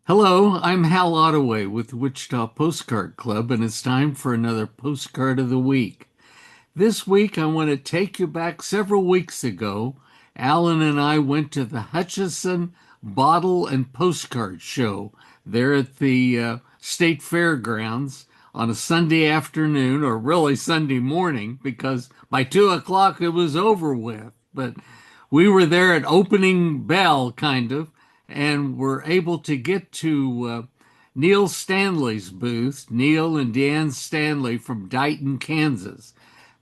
Hello, I'm Hal Ottaway with the Wichita Postcard Club, and it's time for another Postcard of the Week. This week, I want to take you back several weeks ago. Alan and I went to the Hutchison Bottle and Postcard Show there at the State Fairgrounds on a Sunday afternoon, or really Sunday morning, because by 2 o'clock it was over with. But we were there at opening bell, kind of, and were able to get to Neil Stanley's booth, Neil and Deanne Stanley from Dighton, Kansas.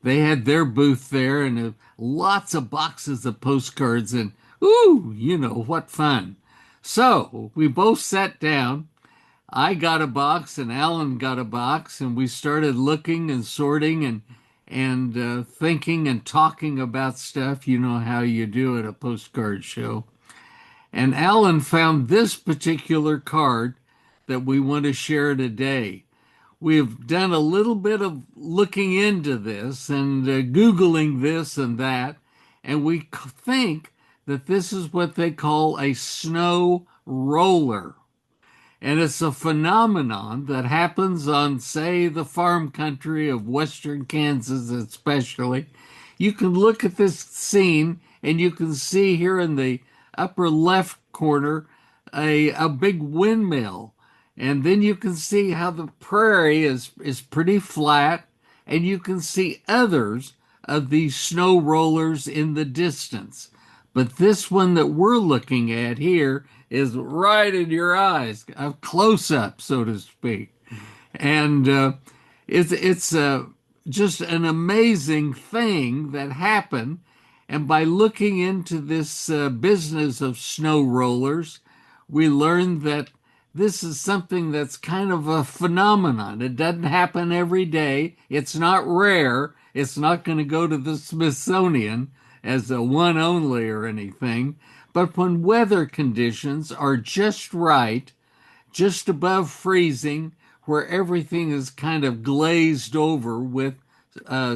They had their booth there and lots of boxes of postcards, and ooh, what fun. So we both sat down. I got a box and Alan got a box, and we started looking and sorting and thinking and talking about stuff. You know how you do at a postcard show. And Alan found this particular card that we want to share today. We've done a little bit of looking into this and Googling this and that, and we think that this is what they call a snow roller. And it's a phenomenon that happens on, say, the farm country of western Kansas, especially. You can look at this scene and you can see here in the upper left corner a big windmill. And then you can see how the prairie is pretty flat, and you can see others of these snow rollers in the distance. But this one that we're looking at here is right in your eyes, a close up, so to speak. And it's just an amazing thing that happened. And by looking into this business of snow rollers, we learned that this is something that's kind of a phenomenon. It doesn't happen every day. It's not rare. It's not going to go to the Smithsonian as a one only or anything. But when weather conditions are just right, just above freezing, where everything is kind of glazed over with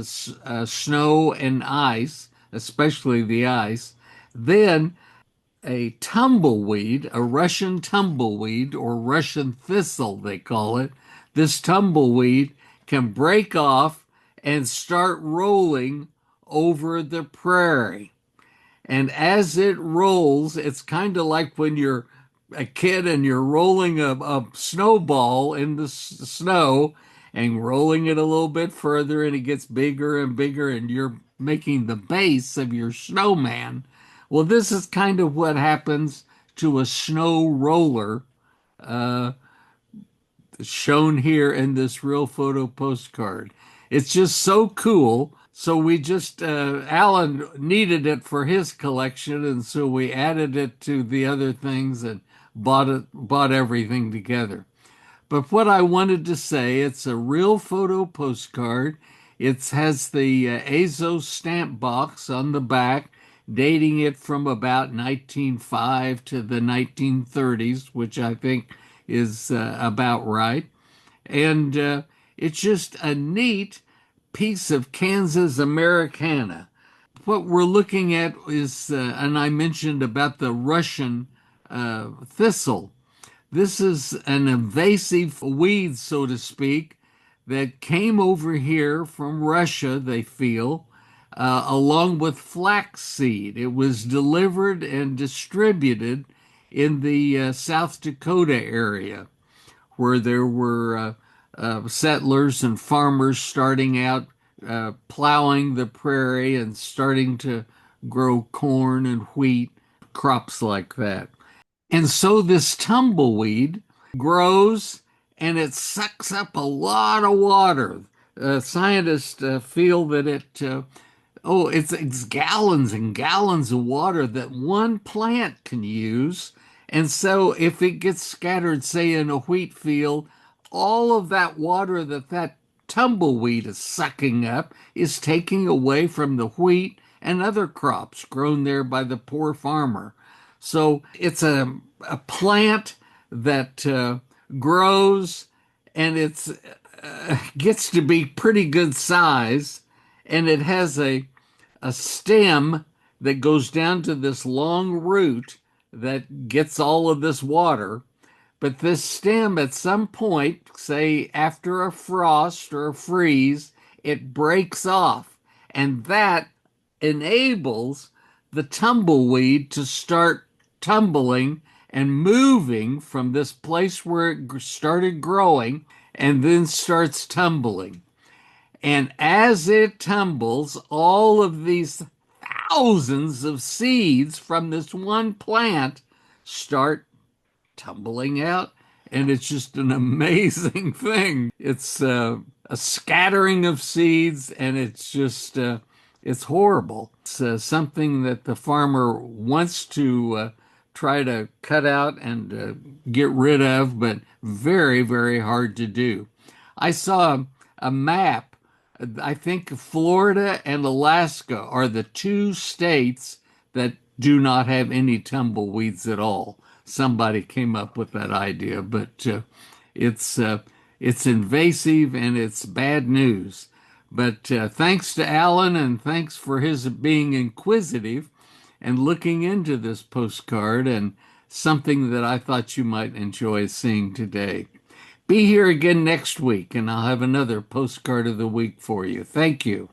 snow and ice, especially the ice, then a tumbleweed, a Russian tumbleweed or Russian thistle, they call it. This tumbleweed can break off and start rolling over the prairie. And as it rolls, it's kind of like when you're a kid and you're rolling a snowball in the snow and rolling it a little bit further, and it gets bigger and bigger, and you're making the base of your snowman. Well, this is kind of what happens to a snow roller, uh, shown here in this real photo postcard. It's just so cool. So we just, Alan needed it for his collection, and so we added it to the other things and bought everything together. But what I wanted to say, it's a real photo postcard. It has the Azo stamp box on the back, dating it from about 1905 to the 1930s, which I think is about right. And it's just a neat piece of Kansas Americana. What we're looking at is, and I mentioned about the Russian thistle. This is an invasive weed, so to speak, that came over here from Russia, they feel, along with flaxseed. It was delivered and distributed in the South Dakota area, where there were settlers and farmers starting out plowing the prairie and starting to grow corn and wheat, crops like that. And so this tumbleweed grows and it sucks up a lot of water. Scientists feel that it's gallons and gallons of water that one plant can use. And so if it gets scattered, say, in a wheat field, all of that water that tumbleweed is sucking up is taking away from the wheat and other crops grown there by the poor farmer. So it's a plant that grows, and it's gets to be pretty good size, and it has a stem that goes down to this long root that gets all of this water. But this stem, at some point, say after a frost or a freeze, it breaks off. And that enables the tumbleweed to start tumbling and moving from this place where it started growing and then starts tumbling. And as it tumbles, all of these thousands of seeds from this one plant start tumbling out. And it's just an amazing thing. It's a scattering of seeds, and it's horrible. It's something that the farmer wants to try to cut out and get rid of, but very, very hard to do. I saw a map. I think Florida and Alaska are the two states that do not have any tumbleweeds at all. Somebody came up with that idea, but it's uh, it's invasive and it's bad news. But thanks to Alan, and thanks for his being inquisitive and looking into this postcard, and something that I thought you might enjoy seeing today. Be here again next week, and I'll have another postcard of the week for you. Thank you.